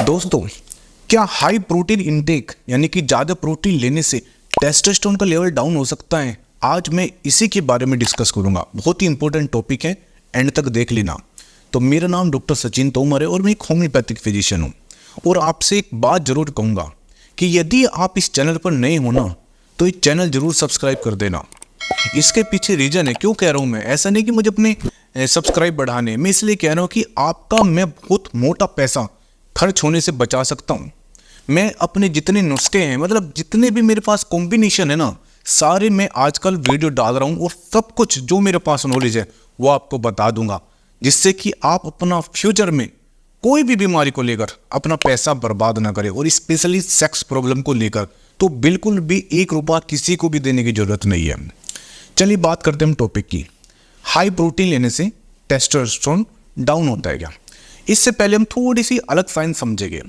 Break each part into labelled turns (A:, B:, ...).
A: दोस्तों, क्या high protein intake यानी कि ज़्यादा प्रोटीन लेने से टेस्टोस्टेरोन का लेवल डाउन हो सकता है? आज मैं इसी के बारे में डिस्कस करूंगा। बहुत ही इंपॉर्टेंट टॉपिक है, एंड तक देख लेना। तो मेरा नाम डॉक्टर सचिन तोमर है और मैं एक होम्योपैथिक फिजिशियन हूँ। और आपसे एक बात जरूर कहूँगा कि यदि आप इस चैनल पर नए हो ना, तो इस चैनल जरूर सब्सक्राइब कर देना। इसके पीछे रीज़न है, क्यों कह रहा हूँ मैं, ऐसा नहीं कि मुझे अपने सब्सक्राइब बढ़ाने, मैं इसलिए कह रहा हूँ कि आपका मैं बहुत मोटा पैसा खर्च होने से बचा सकता हूँ। मैं अपने जितने नुस्खे हैं, मतलब जितने भी मेरे पास कॉम्बिनेशन है ना, सारे मैं आजकल वीडियो डाल रहा हूँ और सब कुछ जो मेरे पास नॉलेज है वो आपको बता दूंगा, जिससे कि आप अपना फ्यूचर में कोई भी बीमारी को लेकर अपना पैसा बर्बाद ना करें। और स्पेशली सेक्स प्रॉब्लम को लेकर तो बिल्कुल भी एक रुपया किसी को भी देने की जरूरत नहीं है। चलिए बात करते हैं हम टॉपिक की। हाई प्रोटीन लेने से टेस्टोस्टेरोन डाउन होता है क्या? इससे पहले हम थोड़ी सी अलग साइंस समझेंगे।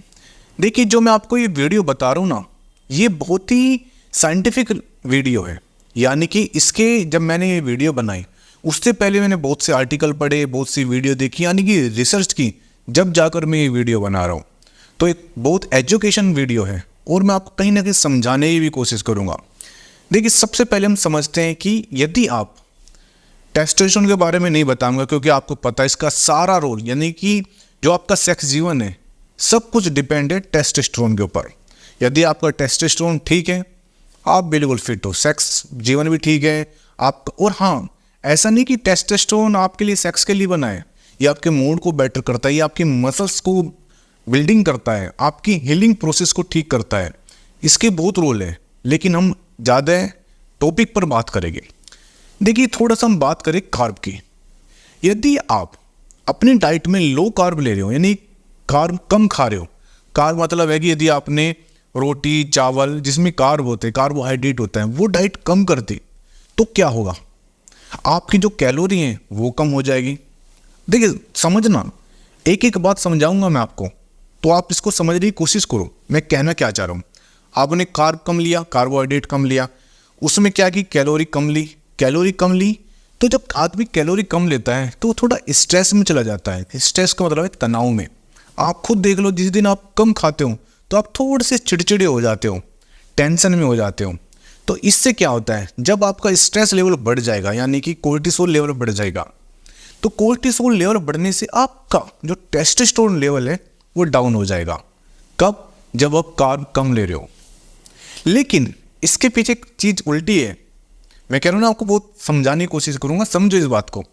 A: देखिए, जो मैं आपको ये वीडियो बता रहा हूँ ना, ये बहुत ही साइंटिफिक वीडियो है। यानी कि इसके जब मैंने ये वीडियो बनाई, उससे पहले मैंने बहुत से आर्टिकल पढ़े, बहुत सी वीडियो देखी, यानी कि रिसर्च की, जब जाकर मैं ये वीडियो बना रहा हूँ। तो एक बहुत एजुकेशन वीडियो है और मैं आपको कहीं ना कहीं समझाने की भी कोशिश करूँगा। देखिए, सबसे पहले हम समझते हैं कि यदि आप टेस्टोस्टेरोन के बारे में नहीं बताऊंगा, क्योंकि आपको पता है इसका सारा रोल, यानी कि जो आपका सेक्स जीवन है, सब कुछ डिपेंड है टेस्टोस्टेरोन के ऊपर। यदि आपका टेस्टोस्टेरोन ठीक है, आप बिल्कुल फिट हो, सेक्स जीवन भी ठीक है आपका। और हाँ, ऐसा नहीं कि टेस्टोस्टेरोन आपके लिए सेक्स के लिए बना है। ये आपके मूड को बेटर करता है, ये आपकी मसल्स को बिल्डिंग करता है, आपकी हीलिंग प्रोसेस को ठीक करता है। इसके बहुत रोल है, लेकिन हम ज़्यादा टॉपिक पर बात करेंगे। देखिए, थोड़ा सा हम बात करें कार्ब की। यदि आप अपनी डाइट में लो कार्ब ले रहे हो, यानी कार्ब कम खा रहे हो, कार्ब मतलब है कि यदि आपने रोटी चावल जिसमें कार्ब होते हैं, कार्बोहाइड्रेट होता है, वो डाइट कम कर दी, तो क्या होगा? आपकी जो कैलोरी है वो कम हो जाएगी। देखिए, समझना, एक एक बात समझाऊंगा मैं आपको, तो आप इसको समझने की कोशिश करो मैं कहना क्या चाह रहा हूँ। आपने कार्ब कम लिया, कार्बोहाइड्रेट कम लिया, उसमें क्या की कैलोरी कम ली, कैलोरी कम ली, तो जब आदमी कैलोरी कम लेता है तो वो थोड़ा स्ट्रेस में चला जाता है। स्ट्रेस का मतलब है तनाव में। आप खुद देख लो, जिस दिन आप कम खाते हो तो आप थोड़े से चिड़चिड़े हो जाते हो, टेंशन में हो जाते हो। तो इससे क्या होता है, जब आपका स्ट्रेस लेवल बढ़ जाएगा, यानी कि कोर्टिसोल लेवल बढ़ जाएगा, तो कोर्टिसोल लेवल बढ़ने से आपका जो टेस्टोस्टेरोन लेवल है वो डाउन हो जाएगा। कब? जब आप कार्ब कम ले रहे हो। लेकिन इसके पीछे एक चीज़ उल्टी है। मैं कह रहा हूँ ना, आपको बहुत समझाने की कोशिश करूँगा, समझो इस बात को।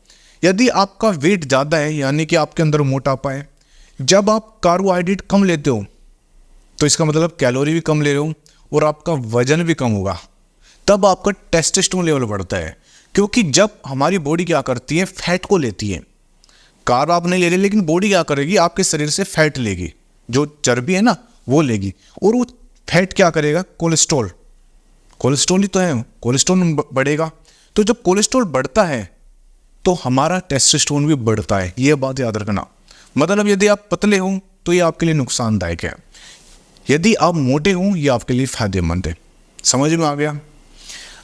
A: यदि आपका वेट ज़्यादा है, यानी कि आपके अंदर मोटापा है, जब आप कार्बोहाइड्रेट कम लेते हो तो इसका मतलब कैलोरी भी कम ले रहे हो और आपका वजन भी कम होगा। तब आपका टेस्टोस्टेरोन लेवल बढ़ता है, क्योंकि जब हमारी बॉडी क्या करती है, फैट को लेती है। कार्ब आप नहीं ले रहे, लेकिन बॉडी क्या करेगी, आपके शरीर से फैट लेगी, जो चर्बी है ना वो लेगी, और वो फैट क्या करेगा, कोलेस्ट्रॉल, कोलेस्ट्रॉल ही तो है, कोलेस्ट्रॉल बढ़ेगा। तो जब कोलेस्ट्रॉल बढ़ता है तो हमारा टेस्टोस्टेरोन भी बढ़ता है। ये बात याद रखना। मतलब यदि आप पतले हो तो ये आपके लिए नुकसानदायक है, यदि आप मोटे हो ये आपके लिए फायदेमंद है। समझ में आ गया?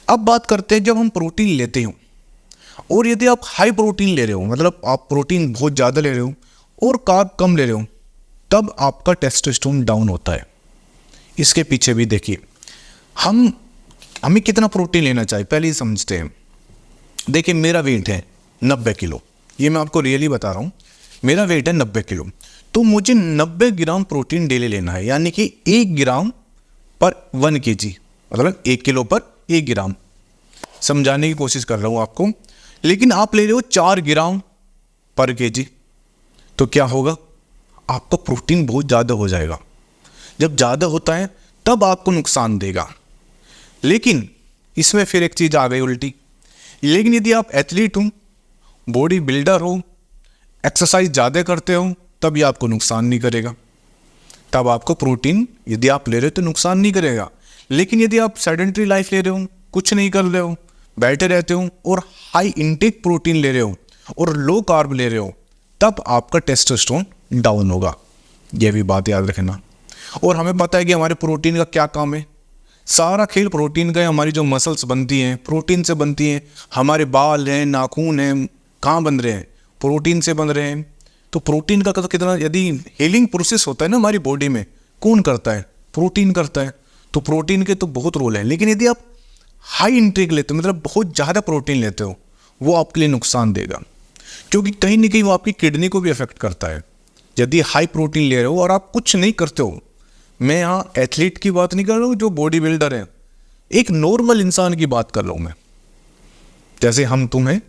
A: अब बात करते हैं, जब हम प्रोटीन लेते हो और यदि आप हाई प्रोटीन ले रहे हो, मतलब आप प्रोटीन बहुत ज़्यादा ले रहे हो और कार्ब कम ले रहे हो, तब आपका टेस्टोस्टेरोन डाउन होता है। इसके पीछे भी देखिए, हमें कितना प्रोटीन लेना चाहिए पहले ही समझते हैं। देखिए, मेरा वेट है 90 किलो, ये मैं आपको रियली बता रहा हूँ, मेरा वेट है 90 किलो, तो मुझे 90 ग्राम प्रोटीन डेली लेना है, यानी कि 1 ग्राम पर 1 kg, मतलब 1 किलो पर 1 ग्राम। समझाने की कोशिश कर रहा हूँ आपको। लेकिन आप ले रहे हो 4 ग्राम पर kg, तो क्या होगा, आपका प्रोटीन बहुत ज़्यादा हो जाएगा। जब ज़्यादा होता है तब आपको नुकसान देगा। लेकिन इसमें फिर एक चीज़ आ गई उल्टी। लेकिन यदि आप एथलीट हो, बॉडी बिल्डर हो, एक्सरसाइज ज़्यादा करते हो, तब ये आपको नुकसान नहीं करेगा। तब आपको प्रोटीन यदि आप ले रहे हो तो नुकसान नहीं करेगा। लेकिन यदि आप सेडेंटरी लाइफ ले रहे हो, कुछ नहीं कर रहे हो, बैठे रहते हो और हाई इंटेक प्रोटीन ले रहे हो और लो कार्ब ले रहे हो, तब आपका टेस्टोस्टेरोन डाउन होगा। यह भी बात याद रखना। और हमें पता है कि हमारे प्रोटीन का क्या काम है, सारा खेल प्रोटीन का है। हमारी जो मसल्स बनती हैं प्रोटीन से बनती हैं, हमारे बाल हैं, नाखून हैं, कहाँ बन रहे हैं, प्रोटीन से बन रहे हैं। तो प्रोटीन का तो कितना, यदि हीलिंग प्रोसेस होता है ना हमारी बॉडी में, कौन करता है? प्रोटीन करता है। तो प्रोटीन के तो बहुत रोल है, लेकिन यदि आप हाई इंटेक लेते हो, मतलब बहुत ज़्यादा प्रोटीन लेते हो, वो आपके लिए नुकसान देगा, क्योंकि कहीं ना कहीं वो आपकी किडनी को भी अफेक्ट करता है। यदि हाई प्रोटीन ले रहे हो और आप कुछ नहीं करते हो, मैं यहाँ एथलीट की बात नहीं कर रहा हूँ जो बॉडी बिल्डर है, एक नॉर्मल इंसान की बात कर रहा हूँ मैं, जैसे हम तुम हैं,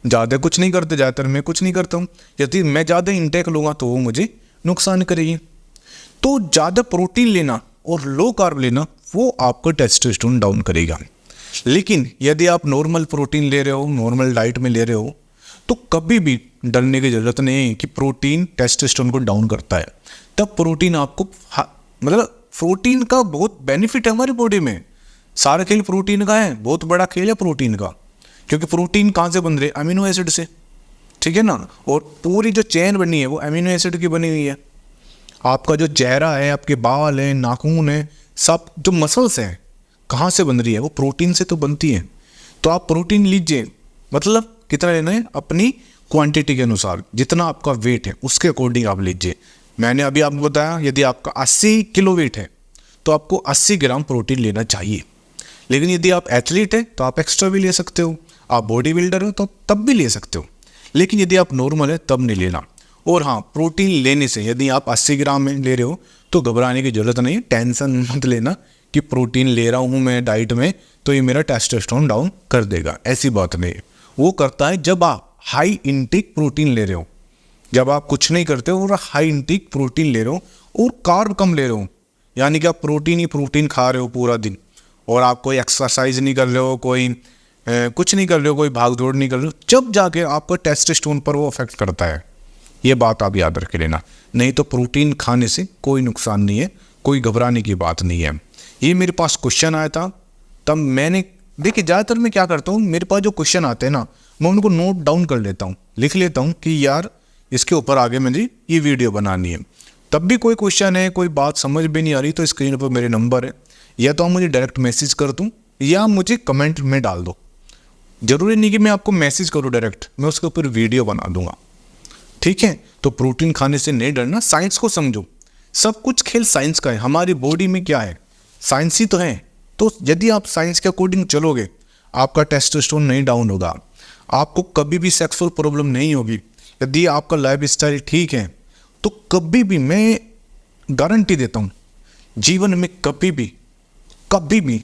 A: ज़्यादा कुछ नहीं करते, ज़्यादातर मैं कुछ नहीं करता हूँ। यदि मैं ज़्यादा इंटेक लूँगा तो वो मुझे नुकसान करेगी। तो ज़्यादा प्रोटीन लेना और लो कार्ब लेना वो आपका टेस्टोस्टेरोन डाउन करेगा। लेकिन यदि आप नॉर्मल प्रोटीन ले रहे हो, नॉर्मल डाइट में ले रहे हो, तो कभी भी डरने की ज़रूरत नहीं है कि प्रोटीन टेस्टोस्टेरोन को डाउन करता है। तब प्रोटीन आपको मतलब प्रोटीन का बहुत बेनिफिट है हमारी बॉडी में। सारा खेल प्रोटीन का है, बहुत बड़ा खेल है प्रोटीन का, क्योंकि प्रोटीन कहाँ से बन रहे? अमीनो एसिड से, ठीक है ना। और पूरी जो चेन बनी है वो अमीनो एसिड की बनी हुई है। आपका जो चेहरा है, आपके बाल हैं, नाखून है, सब जो मसल्स हैं, कहाँ से बन रही है? वो प्रोटीन से तो बनती है। तो आप प्रोटीन लीजिए, मतलब कितना लेना है? अपनी क्वांटिटी के अनुसार, जितना आपका वेट है उसके अकॉर्डिंग आप लीजिए। मैंने अभी आपको बताया, यदि आपका 80 किलो वेट है तो आपको 80 ग्राम प्रोटीन लेना चाहिए। लेकिन यदि आप एथलीट हैं तो आप एक्स्ट्रा भी ले सकते हो, आप बॉडी बिल्डर हो तो तब भी ले सकते हो। लेकिन यदि आप नॉर्मल है तब नहीं लेना। और हाँ, प्रोटीन लेने से यदि आप 80 ग्राम में ले रहे हो तो घबराने की ज़रूरत नहीं है, टेंशन मत लेना कि प्रोटीन ले रहा हूँ मैं डाइट में तो ये मेरा टेस्टोस्टेरोन डाउन कर देगा। ऐसी बात नहीं है। वो करता है जब आप हाई इंटेक प्रोटीन ले रहे हो, जब आप कुछ नहीं करते हो और हाई इंटेक प्रोटीन ले रहे हो और कार्ब कम ले रहे हो, यानी कि आप प्रोटीन ही प्रोटीन खा रहे हो पूरा दिन और आप कोई एक्सरसाइज नहीं कर रहे हो, कोई कुछ नहीं कर रहे हो, कोई भाग दौड़ नहीं कर रहे हो, जब जाके आपका टेस्टोस्टेरोन पर वो अफेक्ट करता है। ये बात आप याद रख लेना। नहीं तो प्रोटीन खाने से कोई नुकसान नहीं है, कोई घबराने की बात नहीं है। ये मेरे पास क्वेश्चन आया था, तब मैंने देखिए, ज़्यादातर मैं क्या करता हूँ, मेरे पास जो क्वेश्चन आते हैं ना, मैं उनको नोट डाउन कर लेता हूँ, लिख लेता हूँ कि यार इसके ऊपर आगे मुझे ये वीडियो बनानी है। तब भी कोई क्वेश्चन है, कोई बात समझ भी नहीं आ रही, तो स्क्रीन पर मेरे नंबर है, या तो आप मुझे डायरेक्ट मैसेज कर दूँ या मुझे कमेंट में डाल दो। ज़रूरी नहीं कि मैं आपको मैसेज करूँ डायरेक्ट, मैं उसके ऊपर वीडियो बना दूंगा, ठीक है। तो प्रोटीन खाने से नहीं डरना, साइंस को समझो। सब कुछ खेल साइंस का है। हमारी बॉडी में क्या है? साइंस ही तो है। तो यदि आप साइंस के अकॉर्डिंग चलोगे, आपका टेस्टोस्टेरोन नहीं डाउन होगा, आपको कभी भी सेक्सुअल प्रॉब्लम नहीं होगी। यदि आपका लाइफ स्टाइल ठीक है तो कभी भी, मैं गारंटी देता हूँ, जीवन में कभी भी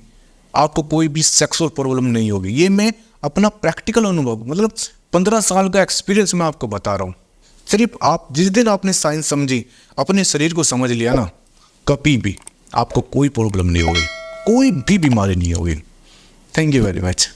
A: आपको कोई भी सेक्सुअल प्रॉब्लम नहीं होगी। ये मैं अपना प्रैक्टिकल अनुभव, मतलब 15 साल का एक्सपीरियंस मैं आपको बता रहा हूँ। सिर्फ आप जिस दिन आपने साइंस समझी, अपने शरीर को समझ लिया ना, कभी भी आपको कोई प्रॉब्लम नहीं होगी, कोई भी बीमारी नहीं होगी। Thank you very much.